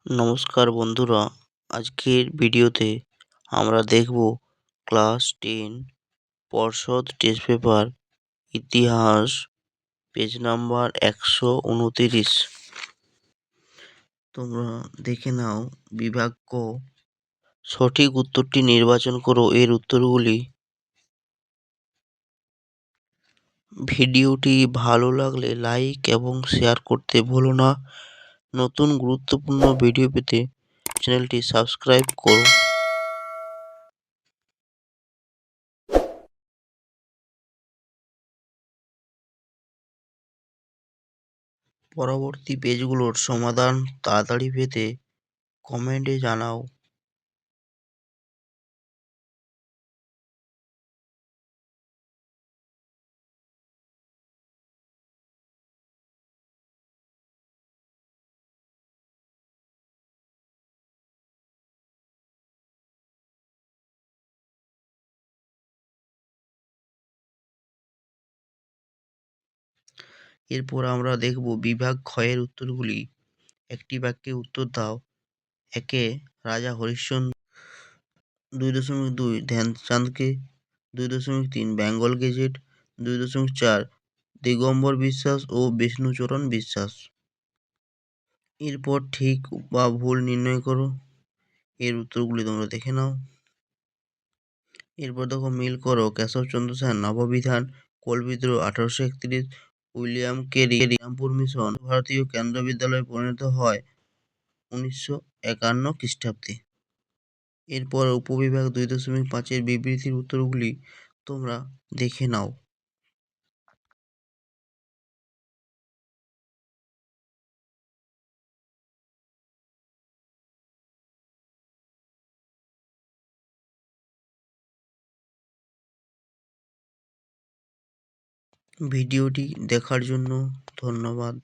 নমস্কার বন্ধুরা, আজকের ভিডিওতে আমরা দেখব ক্লাস 10 পর্ষদ টেস্ট পেপার ইতিহাস পেজ নাম্বার 129। তোমরা দেখে নাও বিভাগ ক। সঠিক উত্তরটি নির্বাচন করো। এর উত্তরগুলি। ভিডিওটি ভালো লাগলে লাইক এবং শেয়ার করতে ভুলো না। নতুন গুরুত্বপূর্ণ ভিডিও পেতে চ্যানেলটি সাবস্ক্রাইব করো। পরবর্তী পেজগুলোর সমাধান তাড়াতাড়ি পেতে কমেন্টে জানাও। এরপর আমরা দেখব বিভাগ ক্ষয়ের উত্তরগুলি। একটি বাক্যে উত্তর দাও। একে রাজা হরিশ্চন্দ্র। 2.2 ধ্যানচাঁদকে। 2.3 বেঙ্গল গেজেট। 2.4 দিগম্বর বিশ্বাস ও বিষ্ণুচরণ বিশ্বাস। এরপর ঠিক বা ভুল নির্ণয় করো। এর উত্তরগুলি তোমরা দেখে নাও। এরপর দেখো মিল করো। কেশবচন্দ্র সেন নববিধান, কোল বিদ্রোহ 1831, উইলিয়াম কেরি রামপুর মিশন ভারতীয় কেন্দ্র বিদ্যালয়ে পরিণত হয় 1951 খ্রিস্টাব্দে। এরপর উপবিভাগ 2.5 বিবৃতির উত্তরগুলি তোমরা দেখে নাও। ভিডিওটি দেখার জন্য ধন্যবাদ।